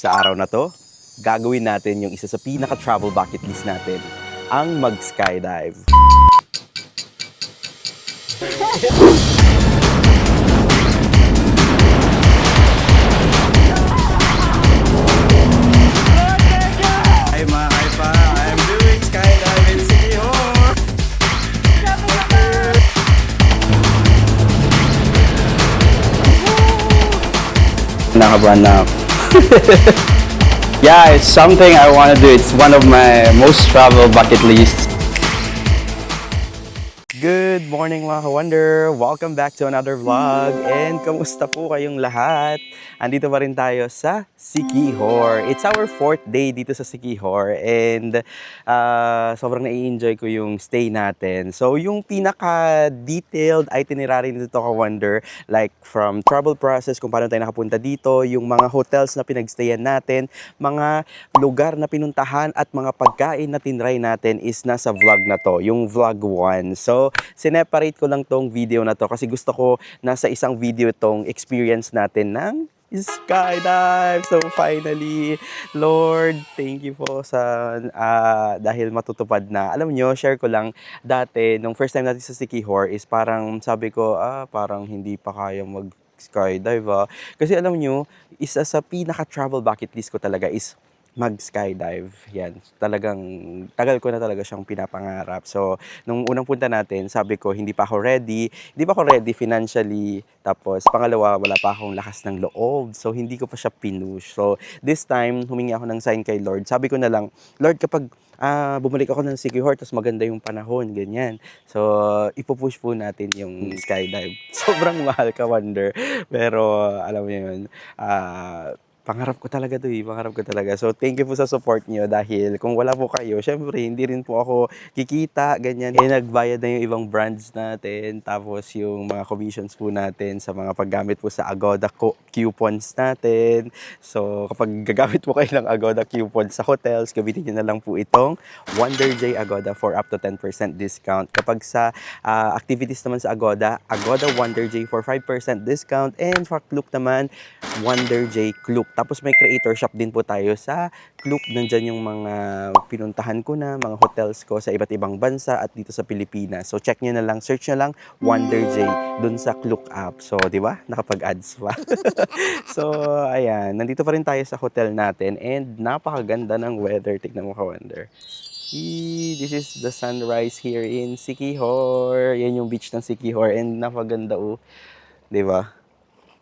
Sa araw na to, gagawin natin yung isa sa pinaka-travel bucket list natin, ang mag-skydive. Hi mga kaipa, I'm doing skydive in City Hall. Nakabahan na ako. Yeah, it's something I want to do. It's one of my most travel bucket lists. Good morning mga ka-wonder! Welcome back to another vlog. And kamusta po kayong lahat? Andito pa rin tayo sa Siquijor. It's our 4th day dito sa Siquijor. And sobrang nai-enjoy ko yung stay natin. So yung pinaka-detailed itinerary nito ka-wonder, like from travel process, kung paano tayo nakapunta dito, yung mga hotels na pinagstayan natin, mga lugar na pinuntahan at mga pagkain na tinry natin is nasa vlog na to, yung vlog 1. So, sineparate ko lang tong video na to kasi gusto ko nasa isang video tong experience natin ng skydive. So, finally, Lord, thank you po sa dahil matutupad na. Alam nyo, share ko lang, dati, nung first time natin sa Siquijor is parang sabi ko, parang hindi pa kaya mag-skydive Kasi alam nyo, isa sa pinaka-travel bucket list ko talaga is mag-skydive. Yan. Talagang, tagal ko na talaga siyang pinapangarap. So, nung unang punta natin, sabi ko, hindi pa ako ready. Hindi pa ako ready financially. Tapos, pangalawa, wala pa akong lakas ng loob. So, hindi ko pa siya pinush. So, this time, humingi ako ng sign kay Lord. Sabi ko na lang, Lord, kapag bumalik ako ng Siquijor, tapos maganda yung panahon, ganyan. So, ipupush po natin yung skydive. Sobrang mahal ka, Wonder. Pero, alam mo yun, pangarap ko talaga to pangarap ko talaga. So, thank you po sa support nyo dahil kung wala po kayo, syempre, hindi rin po ako kikita, ganyan. Nagbayad na yung ibang brands natin, tapos yung mga commissions po natin sa mga paggamit po sa Agoda coupons natin. So, kapag gagamit po kayo ng Agoda coupons sa hotels, gamitin nyo na lang po itong Wonder J Agoda for up to 10% discount. Kapag sa activities naman sa Agoda, Agoda Wonder J for 5% discount, and for Klook naman, Wonder J Klook. Tapos may creator shop din po tayo sa Klook. Nandyan yung mga pinuntahan ko na, mga hotels ko sa iba't ibang bansa at dito sa Pilipinas. So check nyo na lang, search nyo lang Wonder J dun sa Klook app. So, di ba? Nakapag-ads pa. So, ayan. Nandito pa rin tayo sa hotel natin and napakaganda ng weather. Tignan mo ka-wonder. This is the sunrise here in Siquijor. Yan yung beach ng Siquijor and napaganda di ba?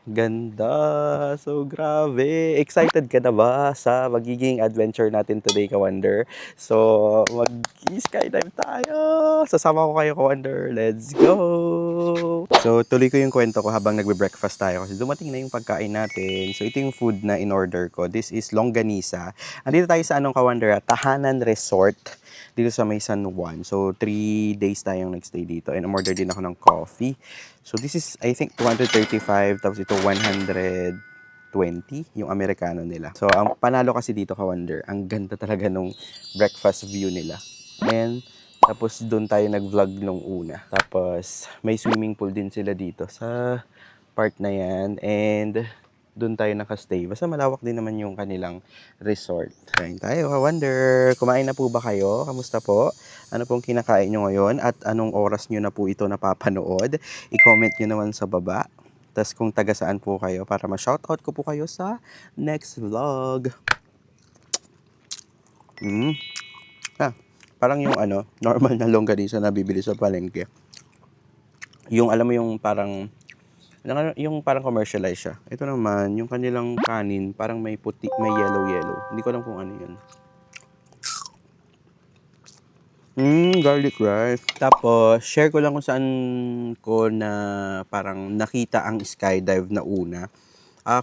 Ganda! So, grabe! Excited ka na ba sa magiging adventure natin today, ka-wonder? So, mag-skydive tayo! Sasama ko kayo, ka-wonder. Let's go! So, tuloy ko yung kwento ko habang nagbe-breakfast tayo kasi dumating na yung pagkain natin. So, ito yung food na in-order ko. This is longganisa. Andito tayo sa ka-wonder? Tahanan Resort dito sa may San Juan. So, 3 days tayong nagstay dito. And umorder din ako ng coffee. So, this is, I think, 235. Tapos ito, 120 yung Amerikano nila. So, ang panalo kasi dito, ka-wonder, ang ganda talaga nung breakfast view nila. And, tapos doon tayo nag-vlog nung una. Tapos, may swimming pool din sila dito sa part na yan. And, doon tayo nakastay. Basta malawak din naman yung kanilang resort. Kain tayo, ka-wonder. Kumain na po ba kayo? Kamusta po? Ano pong kinakain nyo ngayon? At anong oras nyo na po ito napapanood? I-comment nyo naman sa baba. Tapos kung taga saan po kayo para ma-shoutout ko po kayo sa next vlog. Parang yung normal na longganisa na bibili sa palengke. Yung alam mo yung parang commercialized siya. Ito naman, yung kanilang kanin, parang may puti, may yellow. Hindi ko alam kung ano yun. Garlic rice. Tapos, share ko lang kung saan ko na parang nakita ang skydive na una.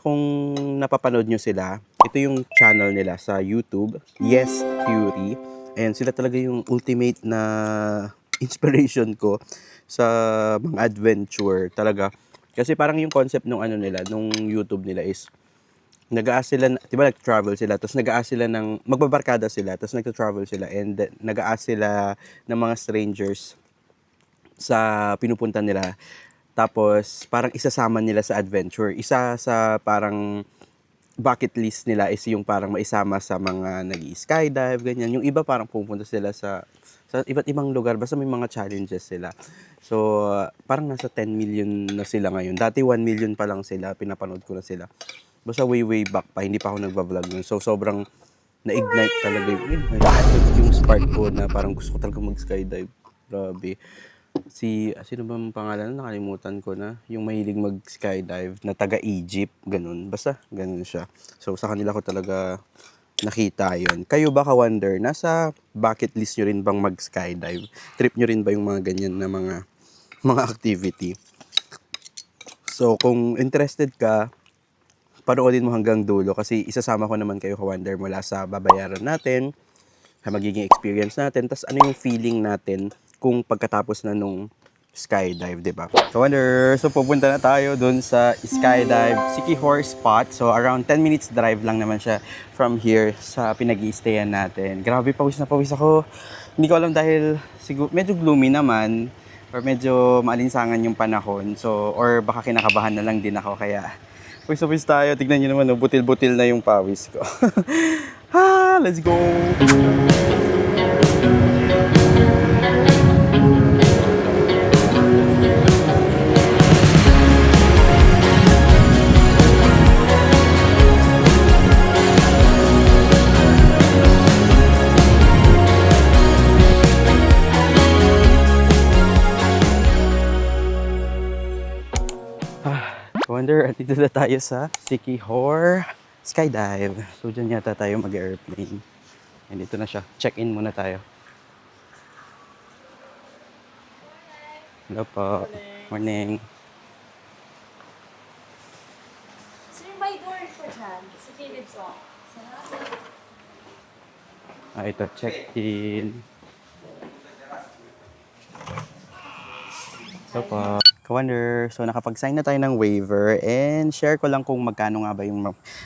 Kung napapanood nyo sila, ito yung channel nila sa YouTube, Yes Theory. And sila talaga yung ultimate na inspiration ko sa mga adventure talaga. Kasi parang yung concept nung nung YouTube nila is nag-aas sila, 'di ba, nag-travel sila, tapos nag-aas sila ng magbabarkada sila, tapos nagta-travel sila and nag-aas sila ng mga strangers sa pinupunta nila. Tapos parang isasama nila sa adventure. Isa sa parang bucket list nila is yung parang maisama sa mga nag-skydive, ganyan. Yung iba parang pupunta sila sa iba't ibang lugar, basta may mga challenges sila. So, parang nasa 10 million na sila ngayon. Dati 1 million pa lang sila, pinapanood ko na sila. Basta way back pa, hindi pa ako nagba-vlog nun. So, sobrang na-ignite talaga yung spark ko na parang gusto ko talaga mag-skydive. Grabe. Sino ba ang pangalan? Nakalimutan ko na. Yung mahilig mag-skydive na taga-Egypt, ganun. Basta, ganun siya. So, sa kanila ko talaga nakita yon. Kayo ba, ka-wonder, nasa bucket list nyo rin bang mag-skydive? Trip nyo rin ba yung mga ganyan na mga activity? So, kung interested ka, panoodin mo hanggang dulo kasi isasama ko naman kayo, ka-wonder, mula sa babayaran natin, sa magiging experience natin, tas ano yung feeling natin kung pagkatapos na nung skydive, di ba? So, wonder, so pupunta na tayo dun sa skydive Siquijor spot. So, around 10 minutes drive lang naman siya from here sa pinag-i-stayan natin. Grabe, pawis na pawis ako. Hindi ko alam dahil siguro medyo gloomy naman or medyo maalinsangan yung panahon. So, or baka kinakabahan na lang din ako kaya pawis na pawis tayo. Tignan nyo naman, butil-butil na yung pawis ko. Let's go! Wonder, at dito na tayo sa Siquijor Skydive. So, dyan yata tayo mag-airplane. And dito na siya. Check-in muna tayo. Hello po. Morning. Sir, may door po dyan. Sa gilid po. Ito, check-in. Hello po. Ka-wonder, so nakapag-sign na tayo ng waiver and share ko lang kung magkano nga ba yung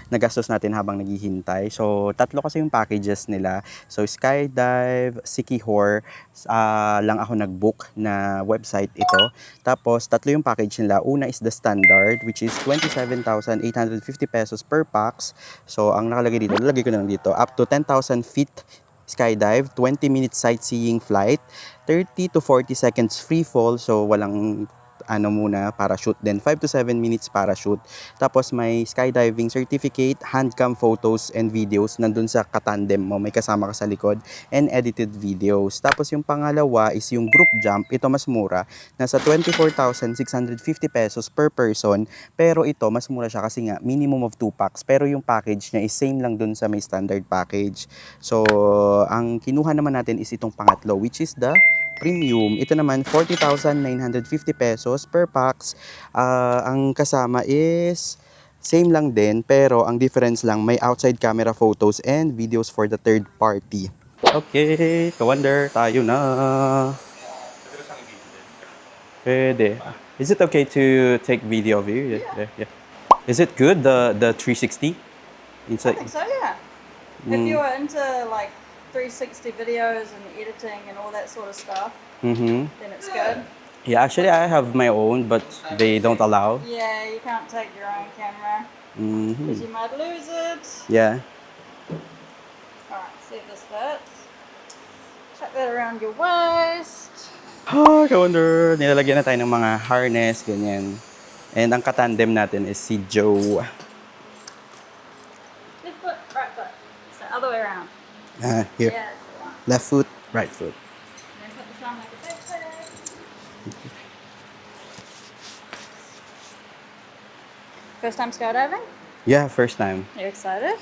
nagastos natin habang naghihintay. So, tatlo kasi yung packages nila. So, Skydive, Siquijor, lang ako nag-book na website ito. Tapos, tatlo yung package nila. Una is the standard, which is 27,850 pesos per pax. So, ang nakalagay dito, lalagay ko na lang dito, up to 10,000 feet skydive, 20 minutes sightseeing flight, 30 to 40 seconds free fall, so walang muna, parachute din, 5 to 7 minutes parachute. Tapos may skydiving certificate, handcam photos and videos nandun sa katandem mo, may kasama ka sa likod, and edited videos. Tapos yung pangalawa is yung group jump, ito mas mura, nasa 24,650 pesos per person, pero ito mas mura siya kasi nga minimum of 2 packs, pero yung package niya is same lang dun sa may standard package. So, ang kinuha naman natin is itong pangatlo, which is the premium. Ito naman, 40,950 pesos per pax. Ang kasama is same lang din, pero ang difference lang, may outside camera photos and videos for the third party. Okay, ka-wonder, tayo na. Pwede. Is it okay to take video of you? Yeah. Is it good, the 360? I think so, yeah. If you were into like 360 videos and editing and all that sort of stuff, then it's good. Yeah, actually I have my own, but they don't allow. Yeah, you can't take your own camera because you might lose it. Yeah. Alright, see if this fits. Chuck that around your waist. Ka-wonder, nilalagyan na tayo ng mga harness, ganyan. And ang katandem natin is si Joe. Left foot, right foot. So other way around. Here. Yeah, that's the one. Left foot, right foot. And then put this on like a backpack. First time skydiving? Yeah, first time. You excited?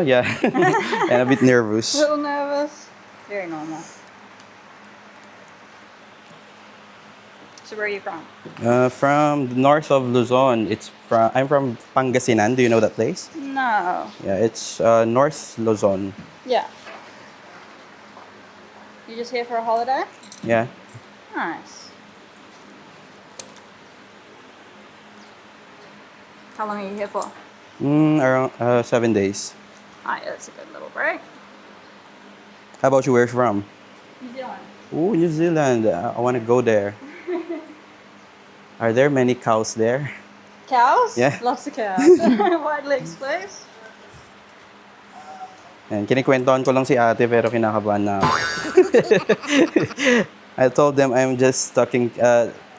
Yeah. And a bit nervous. A little nervous. Very normal. So where are you from? From the north of Luzon. I'm from Pangasinan. Do you know that place? No. Yeah, it's North Luzon. Yeah. You just here for a holiday? Yeah. Nice. How long are you here for? Around 7 days. Oh, yeah, that's a good little break. How about you? Where you from? New Zealand. Oh, New Zealand. I want to go there. Are there many cows there? Cows? Yeah. Lots of cows. Wide legs, please. Yan, kinikwentuhan ko lang si ate pero kinakabahan na ako. I told them I'm just talking,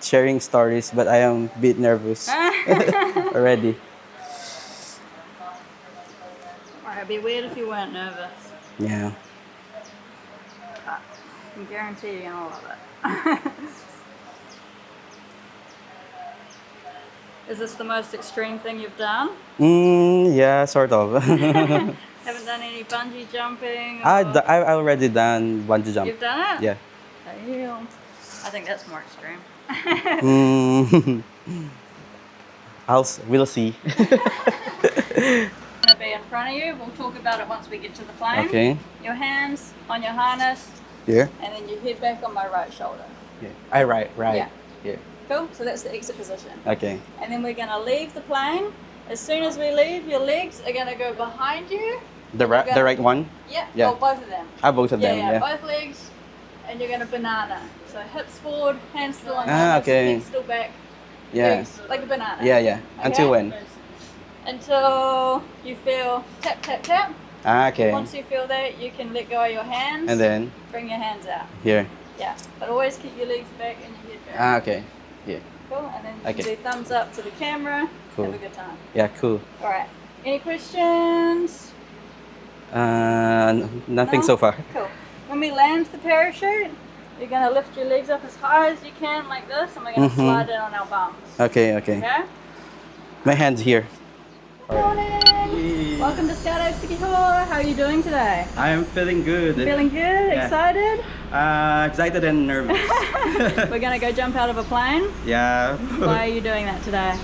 sharing stories, but I am a bit nervous already. It'd be weird if you weren't nervous. Yeah. I can guarantee you're gonna love it. Is this the most extreme thing you've done? Yeah, sort of. Haven't done any bungee jumping? I've already done bungee jump. You've done it? Yeah. Damn. I think that's more extreme. Mm. We'll see. Gonna be in front of you. We'll talk about it once we get to the plane. Okay. Your hands on your harness, Here? and then your head back on my right shoulder. Yeah. Right. Yeah. Yeah. Cool. So that's the exit position. Okay. And then we're gonna leave the plane. As soon as we leave, your legs are gonna go behind you. The right one? Yeah. Yeah. Oh, both of them. Both of them, yeah. Both legs, and you're gonna banana. So hips forward, hands still on Ah, hips, okay. head still back. Yeah. Legs like a banana. Yeah. Until when? Until you feel tap, tap, tap. Okay. Once you feel that, you can let go of your hands. And then, bring your hands out. here. Yeah. But always keep your legs back and your head back. Okay. Yeah. Cool. And then you Okay. can do thumbs up to the camera. Cool. Have a good time. Yeah, cool. All right. Any questions? Nothing No? so far. Cool. When we land the parachute, you're gonna lift your legs up as high as you can, like this, and we're gonna Mhm. slide it on our bums. Okay. Okay. My hand's here. Morning. Welcome to Skydive Sikihor. How are you doing today? I am feeling good. Feeling good? Yeah. Excited? Excited and nervous. We're gonna go jump out of a plane. Yeah. Why are you doing that today?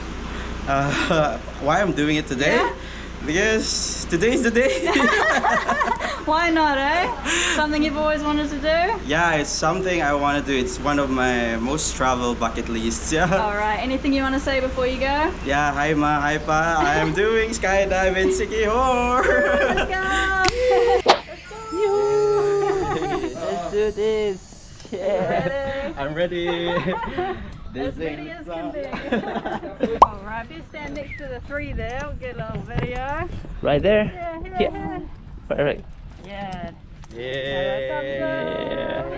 Why I'm doing it today? Yeah? Because today is the day. Why not, eh? Something you've always wanted to do? Yeah, it's something I want to do. It's one of my most travel bucket lists. Yeah. All right. Anything you want to say before you go? Yeah, hi ma, hi pa. I am doing skydive in Sikihor. Let's go. Let's do this. Ready? I'm ready. As ready as can be. Alright, if you stand next to the three there, we'll get a little video. Right there. Yeah. Perfect. Yeah. Yeah.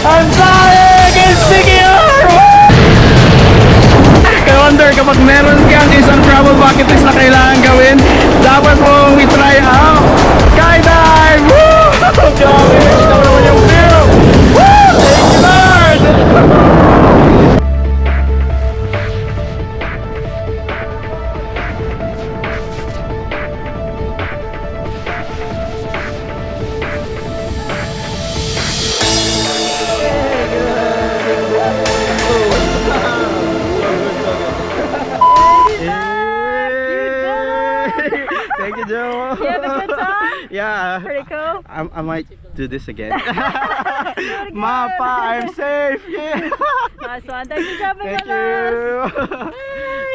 I'm flying in Sikihor! I-wonder kapag meron kang isang travel bucket list na kailangan gawin, dapat mong i-try out skydive! Woo! Grabe! Ito naman yung view! Woo! Thank you, Lord! Thank you, Joe. You have a good time? Yeah. Pretty cool. I might do this again. Mapa, I'm safe. Yeah. Nice one. Thanks for jumping Thank with us. you.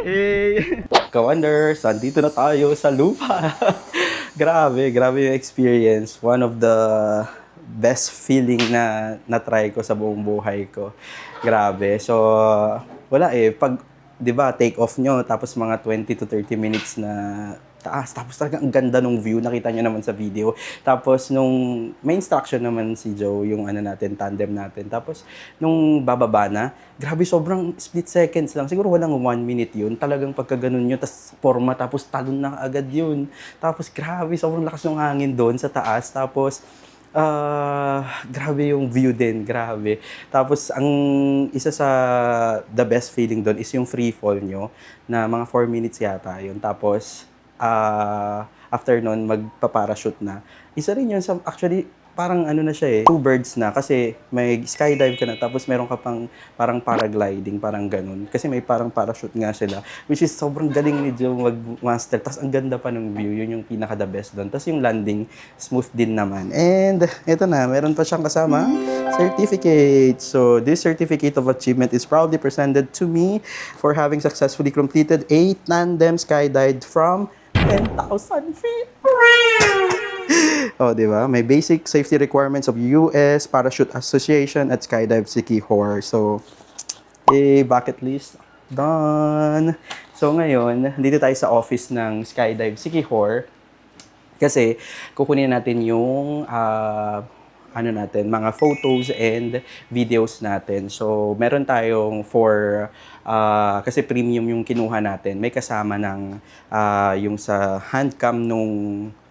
Hey. Ka-Wonders, andito na tayo sa lupa. grabe yung experience. One of the best feeling na na-try ko sa buong buhay ko. Grabe. So, wala pag 'di ba, take off nyo tapos mga 20 to 30 minutes na taas. Tapos talaga ang ganda ng view, nakita nyo naman sa video. Tapos nung may instruction naman si Joe, yung ano natin, tandem natin. Tapos nung bababa na, grabe sobrang split seconds lang. Siguro walang 1 minute yun. Talagang pagka ganun yun, tapos forma, tapos talon na agad yun. Tapos grabe, sobrang lakas ng hangin doon sa taas. Tapos grabe yung view din, grabe. Tapos, ang isa sa the best feeling doon is yung free fall nyo, na mga 4 minutes yata yun. Tapos, after nun, magpa-parachute na. Isa rin yun sa, actually, parang ano na siya eh, two birds na kasi may skydive ka na tapos meron ka pang parang paragliding, parang ganun. Kasi may parang parachute nga sila, which is sobrang galing ni Joe mag-master. Tapos ang ganda pa ng view, yun yung pinaka the best doon. Tapos yung landing, smooth din naman. And eto na, meron pa siyang kasama certificate. So this certificate of achievement is proudly presented to me for having successfully completed 8 tandem skydive from 10,000 feet. Oh, di ba? May basic safety requirements of US Parachute Association at Skydive Sikihor. So, bucket list done. So, ngayon, dito tayo sa office ng Skydive Sikihor kasi kukunin natin yung ano natin, mga photos and videos natin. So, meron tayong kasi premium yung kinuha natin. May kasama ng yung sa handcam nung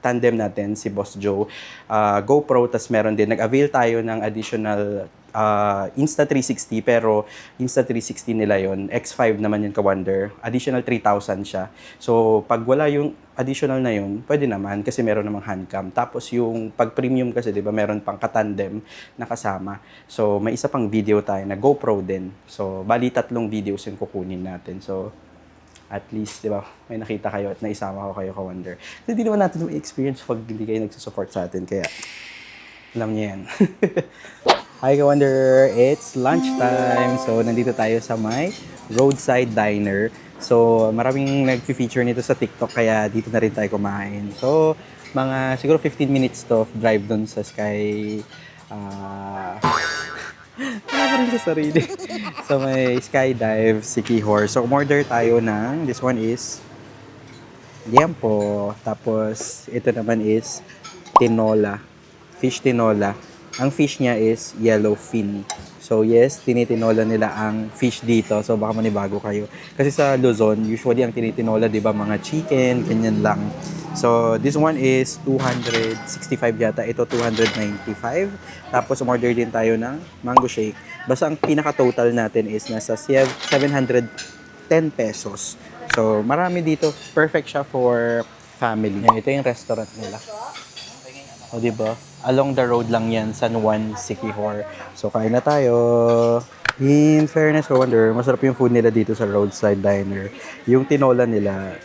tandem natin, si Boss Joe, GoPro, tas meron din. Nag-avail tayo ng additional Insta360, pero Insta360 nila yon, X5 naman yun, ka-Wonder. Additional 3,000 siya. So, pag wala yung additional na yun, pwede naman kasi meron namang handcam. Tapos yung pag premium kasi, di ba, meron pang katandem na kasama. So, may isa pang video tayo na GoPro din. So, bali 3 videos yung kukunin natin. So, at least, di ba, may nakita kayo at naisama ko kayo, ka-Wonder. Kasi di naman natin may experience pag hindi kayo nagsusupport sa atin. Kaya, alam niyo yan. Hi, ka-Wonder! It's lunchtime. So, nandito tayo sa my roadside diner. So, maraming nag-feature nito sa TikTok, kaya dito na rin tayo kumain. So, mga siguro 15 minutes to drive dun sa Sky... Wala pa rin sa sarili. So, may skydive, Sikihor. So, umorder tayo ng, this one is liempo. Tapos, ito naman is tinola. Fish tinola. Ang fish niya is yellowfin. So, yes, tinitinola nila ang fish dito. So, baka manibago kayo. Kasi sa Luzon, usually ang tinitinola, di ba, mga chicken, ganyan lang. So, this one is 265 yata. Ito, 295. Tapos, umorder din tayo ng mango shake. Basta ang pinaka-total natin is nasa 710 pesos. So, marami dito. Perfect siya for family. Ito yung restaurant nila. O, diba? Along the road lang yan, San Juan, Sikihor. So, kain na tayo. In fairness, I wonder, masarap yung food nila dito sa roadside diner. Yung tinola nila,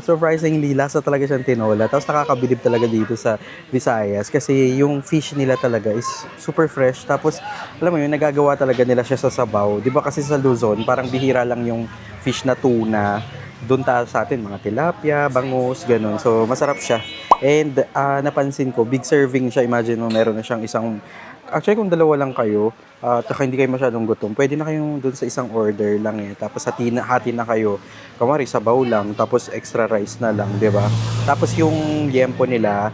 surprisingly, lasa talaga siyang tinola. Tapos nakakabilib talaga dito sa Visayas kasi yung fish nila talaga is super fresh. Tapos, alam mo yun, nagagawa talaga nila siya sa sabaw. Di ba kasi sa Luzon, parang bihira lang yung fish na tuna. Doon sa atin, mga tilapia, bangus, ganun. So, masarap siya. And napansin ko, big serving siya. Imagine mo, meron na siyang isang... Actually, kung dalawa lang kayo, at hindi kayo masyadong gutom, pwede na kayong doon sa isang order lang eh. Tapos hati na kayo. Kamari, sabaw lang, tapos extra rice na lang, di ba? Tapos yung liempo nila,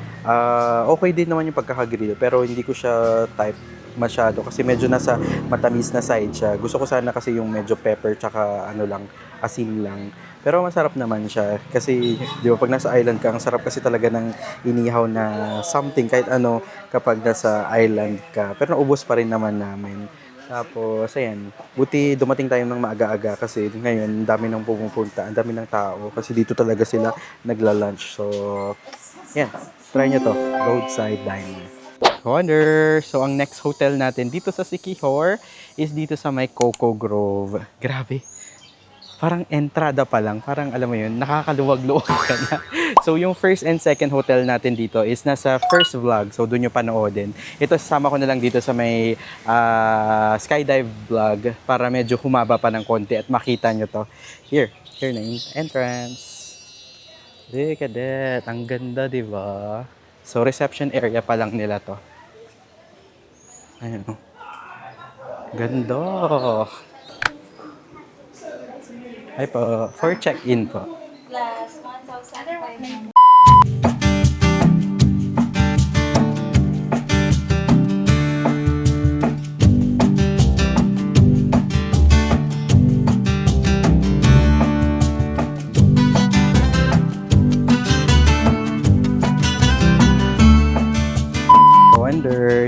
okay din naman yung pagkakagrill, pero hindi ko siya type masyado kasi medyo nasa matamis na side siya. Gusto ko sana kasi yung medyo pepper tsaka ano lang, asin lang. Pero masarap naman siya kasi di ba pag nasa island ka, ang sarap kasi talaga ng inihaw na something kahit ano kapag nasa island ka. Pero naubos pa rin naman namin. Tapos, ayan, buti dumating tayo ng maaga-aga kasi ngayon, ang dami nang pumupunta, ang dami ng tao kasi dito talaga sila nagla-lunch. So, yan, try nyo to, roadside dining. Wonder! So, ang next hotel natin dito sa Sikihor is dito sa may Coco Grove. Grabe. Parang entrada pa lang, parang alam mo yun, nakakaluwag-luwag ka na. So, yung first and second hotel natin dito is nasa first vlog. So, doon nyo panoodin. Ito, sasama ko na lang dito sa may skydive vlog para medyo humaba pa ng konti at makita nyo to. Here na yung entrance. Look at that. Ang ganda, di ba? So, reception area pa lang nila to. Ayun, oh. Ganda. Ay po, for check-in po. Plus 1,000 Wonder,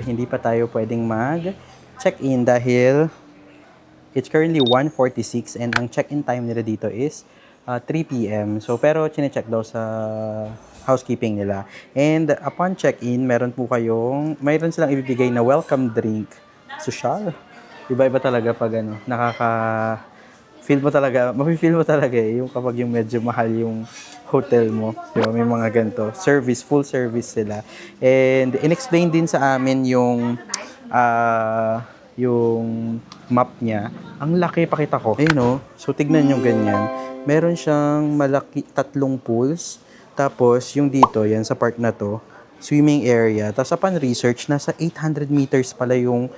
hindi pa tayo pwedeng mag-check-in dahil it's currently 1:46 and ang check-in time nila dito is 3 p.m. So, pero chine-check daw sa housekeeping nila. And upon check-in, mayroon silang ibibigay na welcome drink. Social. Iba-iba talaga pag mafe-feel mo talaga yung kapag yung medyo mahal yung hotel mo. Diba? May mga ganito. Full service sila. And in-explain din sa amin yung map niya. Ang laki, pakita ko. Ayun o. So, tignan nyo ganyan. Meron siyang malaki, 3 pools. Tapos, yung dito, yan sa part na to, swimming area. Tapos, upon research, nasa 800 meters pala yung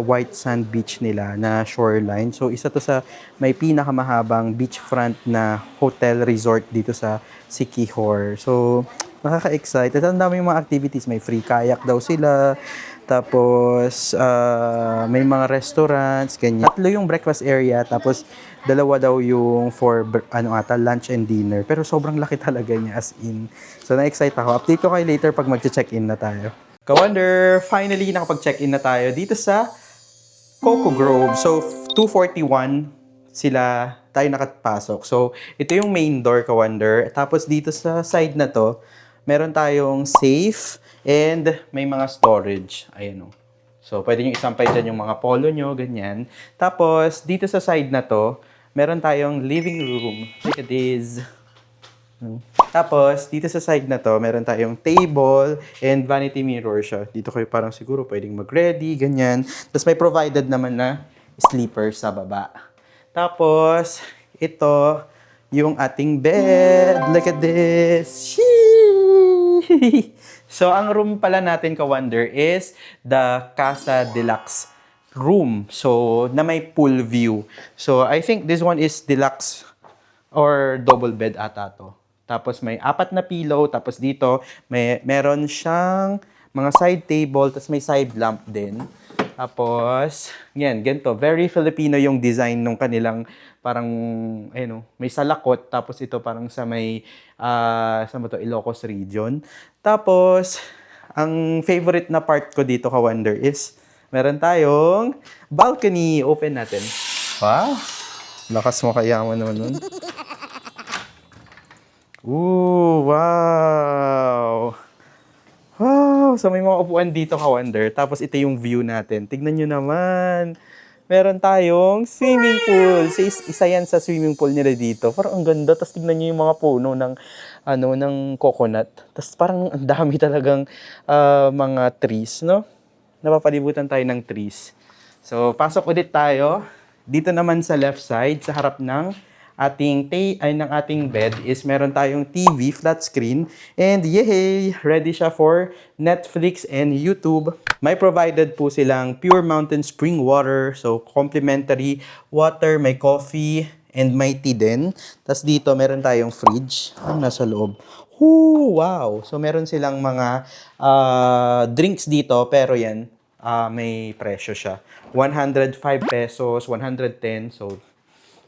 white sand beach nila na shoreline. So, isa to sa may pinakamahabang beachfront na hotel resort dito sa Siquijor. So, nakaka-excite. At ang dami mga activities. May free kayak daw sila. Tapos, may mga restaurants, ganyan. 3 yung breakfast area, tapos 2 daw yung for lunch and dinner. Pero sobrang laki talaga niya, as in. So, na-excite ako. Update ko kayo later pag mag-check-in na tayo. Ka-Wonder, finally nakapag-check-in na tayo dito sa Coco Grove. So, 2:41 tayo nakapasok. So, ito yung main door, Ka-Wonder. Tapos dito sa side na to, meron tayong safe and may mga storage. Ayan o. So, pwede nyo isampay dyan yung mga polo nyo, ganyan. Tapos, dito sa side na to, meron tayong living room. Look at this. Tapos, dito sa side na to, meron tayong table and vanity mirror siya. Dito kayo parang siguro pwedeng mag-ready, ganyan. Tapos, may provided naman na sleeper sa baba. Tapos, ito yung ating bed. Look at this. Sheesh! So, ang room pala natin, Ka-Wonder, is the Casa Deluxe room. So, na may pool view. So, I think this one is deluxe or double bed ata to. Tapos, may 4 na pillow. Tapos, dito, meron siyang mga side table. Tapos, may side lamp din. Tapos, yan, ganito. Very Filipino yung design nung kanilang parang, may salakot. Tapos, ito parang sa may, saan ba to? Ilocos region. Tapos, ang favorite na part ko dito, Ka-Wonder, is meron tayong balcony. Open natin. Wow! Lakas mo kaya mo naman nun. Ooh, wow! Wow! So, may mga upuan dito, Ka-Wonder. Tapos, ito yung view natin. Tignan nyo naman. Meron tayong swimming pool. So, isa yan sa swimming pool nila dito. Parang ang ganda. Tapos, tignan nyo yung mga puno ng coconut. Tapos, parang ang dami talagang mga trees, no? Napapalibutan tayo ng trees. So, pasok ulit tayo. Dito naman sa left side, sa harap ng ating bed is meron tayong TV, flat screen, and yay! Ready siya for Netflix and YouTube. May provided po silang pure mountain spring water, so complimentary water, may coffee, and may tea din. Tapos dito meron tayong fridge. Ang nasa loob. Woo! Wow! So meron silang mga drinks dito, pero yan, may presyo siya. 105 pesos, 110, so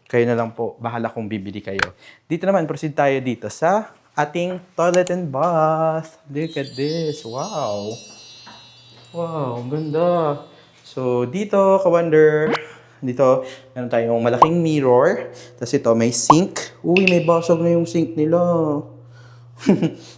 kayo na lang po, bahala kung bibili kayo. Dito naman, proceed tayo dito sa ating toilet and bath. Look at this. Wow. Wow, ang ganda. So, dito, Ka-Wonder, dito, meron tayong malaking mirror. Tapos ito, may sink. Uy, may basag na yung sink nila.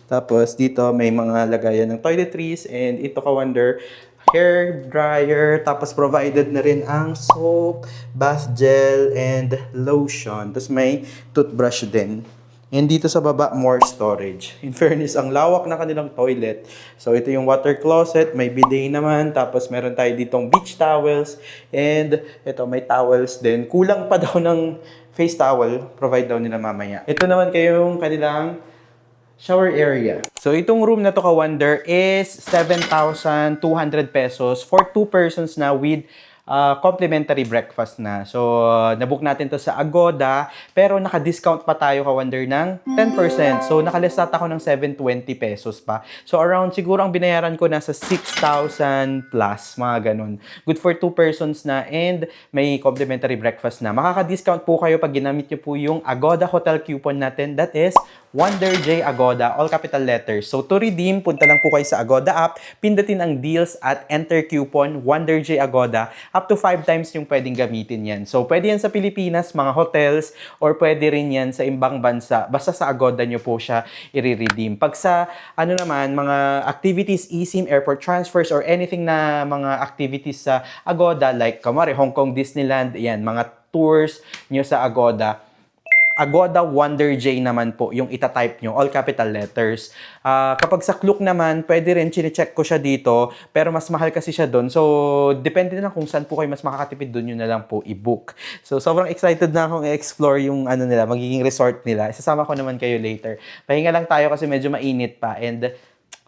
Tapos, dito, may mga lagayan ng toiletries. And ito, Ka-Wonder, hair dryer, tapos provided na rin ang soap, bath gel, and lotion. Tapos may toothbrush din. And dito sa baba, more storage. In fairness, ang lawak na kanilang toilet. So, ito yung water closet, may bidet naman, tapos meron tayo ditong beach towels, and ito, may towels din. Kulang pa daw ng face towel, provide daw nila mamaya. Ito naman kayong kanilang shower area. So, itong room na to, Ka-Wonder, is 7,200 pesos for 2 persons na with complimentary breakfast na. So, nabook natin to sa Agoda, pero naka-discount pa tayo, ka-wonder, ng 10%. So, nakalistat ako ng 720 pesos pa. So, around siguro ang binayaran ko nasa 6,000 plus, mga ganun. Good for 2 persons na, and may complimentary breakfast na. Makaka-discount po kayo pag ginamit nyo po yung Agoda Hotel coupon natin. That is Wonder J Agoda, all capital letters. So, to redeem, punta lang po kayo sa Agoda app, pindutin ang deals at enter coupon Wonder J Agoda. Up to 5 times yung pwedeng gamitin yan. So, pwede yan sa Pilipinas, mga hotels, or pwede rin yan sa ibang bansa. Basta sa Agoda nyo po siya i-redeem. Pag sa, mga activities, eSIM, airport transfers, or anything na mga activities sa Agoda, like, kamari, Hong Kong Disneyland, yan, mga tours nyo sa Agoda, Agoda Wonder J naman po yung itatype nyo, all capital letters. Kapag sa Klook naman, pwede rin, chinecheck ko siya dito, pero mas mahal kasi siya doon. So, depende na kung saan po kayo mas makakatipid doon, yun na lang po i-book. So, sobrang excited na akong i-explore yung nila, magiging resort nila. Isasama ko naman kayo later. Pahinga lang tayo kasi medyo mainit pa, and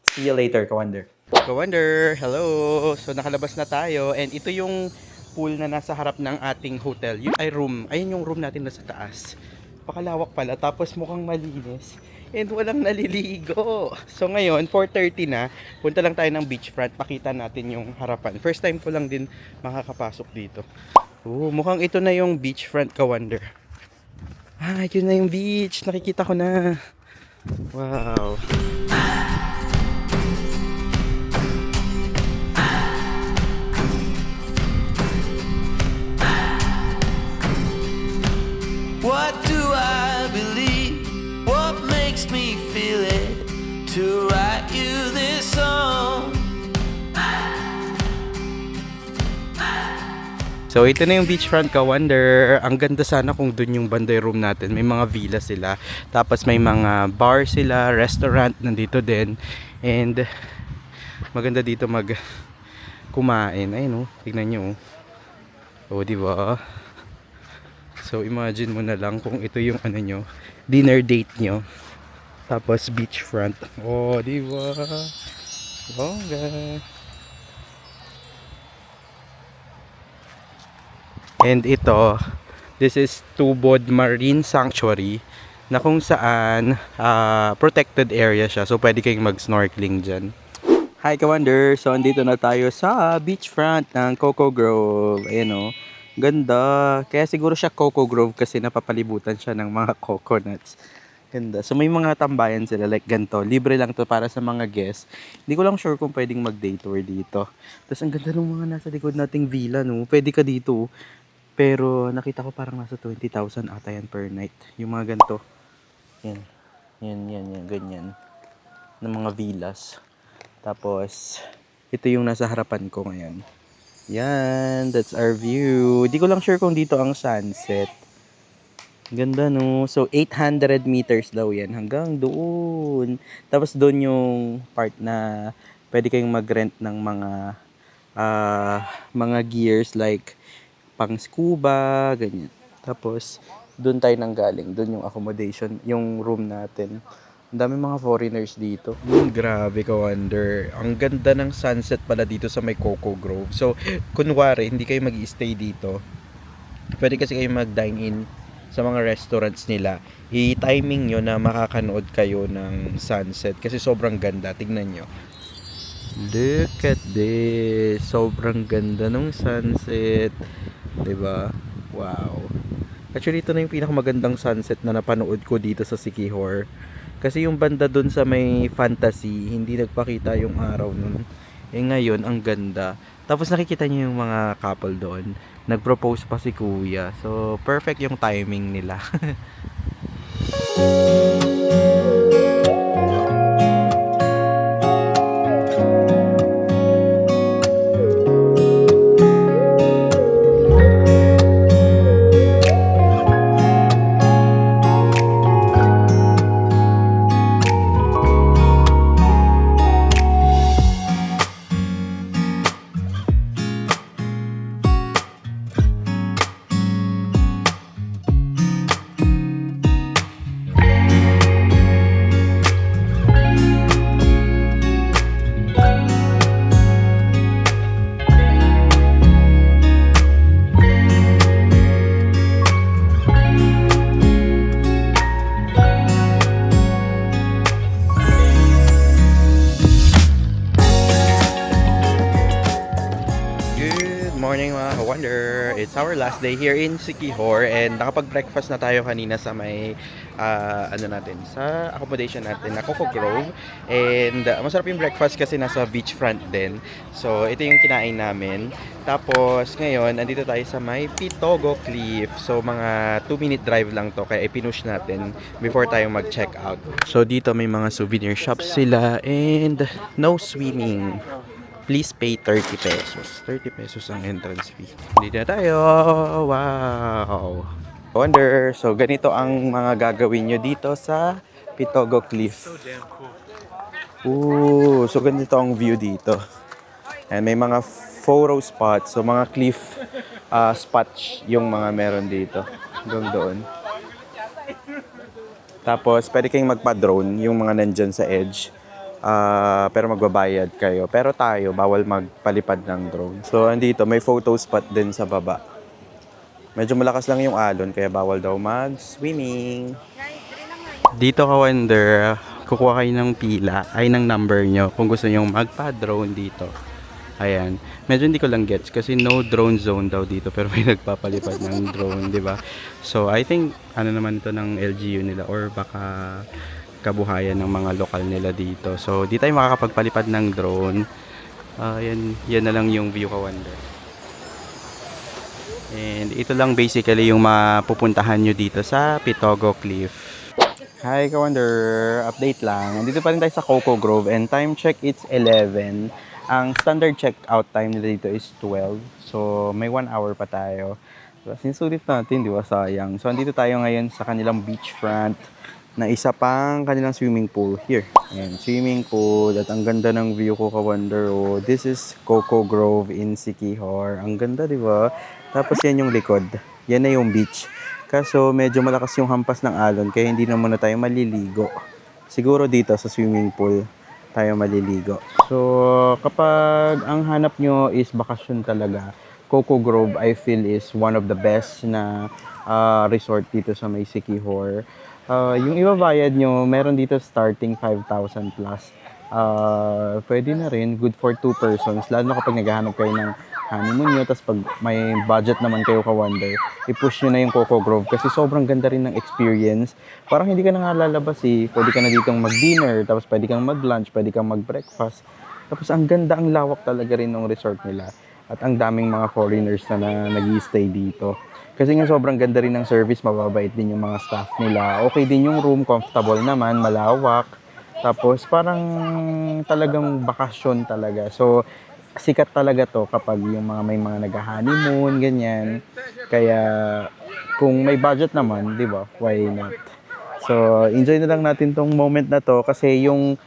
see you later, ka-wonder. Ka-wonder, hello! So, nakalabas na tayo, and ito yung pool na nasa harap ng ating hotel. Yung room. Ayun yung room natin na sa taas. Pakalawak pala, tapos mukhang malinis, and walang naliligo. So ngayon, 4:30 na, punta lang tayo ng beachfront, pakita natin yung harapan. First time ko lang din makakapasok dito. Mukhang ito na yung beachfront, ka-wonder. Yun na yung beach, nakikita ko na. Wow. What do I believe? What makes me feel it to write you this song? So ito na yung beachfront, ka-wonder. Ang ganda sana kung dun yung banday room natin. May mga villa sila. Tapos may mga bar sila, restaurant nandito din. And maganda dito kumain. Ayun, tignan nyo. Diba? So, imagine mo na lang kung ito yung dinner date nyo. Tapos, beachfront. Di ba? Bongga. And ito, this is Tubod Marine Sanctuary, na kung saan protected area siya. So, pwede kayong mag-snorkeling dyan. Hi, ka-wonder! So, andito na tayo sa beachfront ng Coco Grove. Ayan, ganda. Kaya siguro siya Coco Grove kasi napapalibutan siya ng mga coconuts. Ganda. So may mga tambayan sila like ganito. Libre lang to para sa mga guests. Hindi ko lang sure kung pwedeng mag-day tour dito. Tapos ang ganda ng mga nasa likod nating villa, no? Pwede ka dito. Pero nakita ko parang nasa 20,000 ata yan per night. Yung mga ganito. Yan. Yan. Ganyan. Ng mga villas. Tapos, ito yung nasa harapan ko ngayon. Yan, that's our view. Di ko lang sure kung dito ang sunset. Ganda, no? So, 800 meters daw yan hanggang doon. Tapos doon yung part na pwede kayong mag-rent ng mga gears like pang scuba, ganyan. Tapos, doon tayo nanggaling. Doon yung accommodation, yung room natin. Ang dami mga foreigners dito. Grabe, ka-wonder. Ang ganda ng sunset pala dito sa may Coco Grove. So, kunwari, hindi kayo mag-stay dito. Pwede kasi kayo mag-dine-in sa mga restaurants nila. I-timing nyo na makakanood kayo ng sunset. Kasi sobrang ganda. Tignan nyo. Look at this. Sobrang ganda ng sunset. Diba? Wow. Actually, ito na yung pinakamagandang sunset na napanood ko dito sa Siquijor. Kasi yung banda dun sa may Fantasy, hindi nagpakita yung araw nun. Ngayon, ang ganda. Tapos nakikita niyo yung mga couple doon. Nag-propose pa si kuya. So, perfect yung timing nila. our last day here in Siquijor and nakapag-breakfast na tayo kanina sa may sa accommodation natin na Coco Grove and masarap yung breakfast kasi nasa beachfront din. So ito yung kinain namin. Tapos ngayon andito tayo sa may Pitogo Cliff. So mga 2-minute drive lang to kaya ipinush natin before tayo mag-check out. So dito may mga souvenir shops sila and no swimming. Please pay 30 pesos. 30 pesos ang entrance fee. Dito na tayo. Wow! Wonder. So, ganito ang mga gagawin nyo dito sa Pitogo Cliff. Ooh, so ganito ang view dito. And may mga photo spots. So, mga cliff spots yung mga meron dito. Hanggang doon. Tapos, pwede kayong magpa-drone yung mga nandyan sa edge. Pero magbabayad kayo. Pero tayo, bawal magpalipad ng drone. So, andito, may photo spot din sa baba. Medyo malakas lang yung alon, kaya bawal daw mag-swimming. Dito ka, Wonder, kukuha kayo ng pila, ay ng number nyo kung gusto nyo magpa-drone dito. Ayan. Medyo hindi ko lang gets kasi no drone zone daw dito pero may nagpapalipad ng drone, di ba? So, I think, ano naman ito ng LGU nila or baka kabuhayan ng mga lokal nila dito. So, di tayo makakapagpalipad ng drone. Yan na lang yung view ka, Wonder. And ito lang basically yung mapupuntahan nyo dito sa Pitogo Cliff. Hi, ka Wonder. Update lang. Nandito pa rin tayo sa Coco Grove and time check it's 11. Ang standard check-out time nila dito is 12. So, may 1 hour pa tayo. So, sinusulit natin, di ba? Sayang. So, andito tayo ngayon sa kanilang beachfront na isa pang kanilang swimming pool here. Ayan, swimming pool at ang ganda ng view ko, ka Wonder. Oh, this is Coco Grove in Siquijor. Ang ganda, di ba? Tapos yan yung likod. Yan na yung beach. Kaso medyo malakas yung hampas ng alon kaya hindi na muna tayo maliligo. Siguro dito sa swimming pool tayo maliligo. So kapag ang hanap nyo is bakasyon talaga, Coco Grove I feel is one of the best na resort dito sa may Siquijor. Yung ibabayad nyo, meron dito starting 5,000 plus. Pwede na rin, good for 2 persons. Lalo na kapag naghahanap kayo ng honeymoon nyo, tapos pag may budget naman kayo, ka Wonder, i-push nyo na yung Coco Grove kasi sobrang ganda rin ng experience. Parang hindi ka na nga lalabas eh. Pwede ka na ditong mag-dinner, tapos pwede kang mag-lunch, pwede kang mag-breakfast. Tapos ang ganda, ang lawak talaga rin ng resort nila. At ang daming mga foreigners na nag-i-stay dito. Kasi nga sobrang ganda rin ng service, mababait din yung mga staff nila. Okay din yung room, comfortable naman, malawak. Tapos parang talagang bakasyon talaga. So sikat talaga to kapag yung mga may mga nag-honeymoon, ganyan. Kaya kung may budget naman, di ba, why not? So enjoy na lang natin tong moment na to kasi yung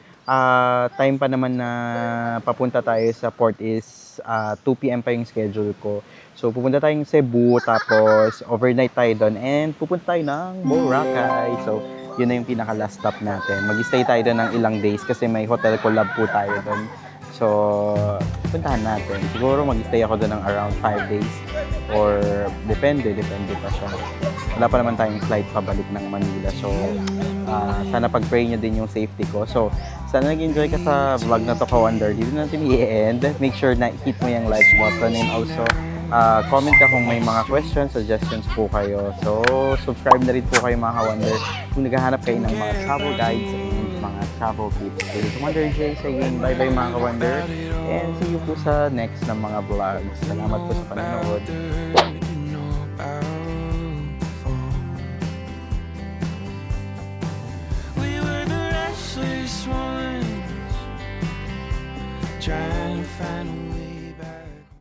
time pa naman na papunta tayo sa port is 2 PM pa yung schedule ko. So pupunta tayong Cebu, tapos overnight tayo doon and pupunta tayo ng Boracay. So yun na yung pinaka last stop natin. Mag-stay tayo doon ng ilang days kasi may hotel collab po tayo doon. So puntahan natin. Siguro mag-stay ako doon ng around 5 days or depende pa siya. Wala pa naman tayong flight pabalik ng Manila. So sana pag-pray nyo din yung safety ko. So sana nag-enjoy ka sa vlog na to, ka Wonder. Dito natin i-end. Make sure na hit mo yung like button and also comment ka kung may mga questions, suggestions po kayo. So, subscribe na rin po kayo, mga ka-Wonder, kung naghahanap kayo ng mga travel guides and mga travel tips. So, this is Wonder J saying bye-bye, mga ka-Wonder, and see you po sa next na mga vlogs. Salamat po sa panonood. Trying to find a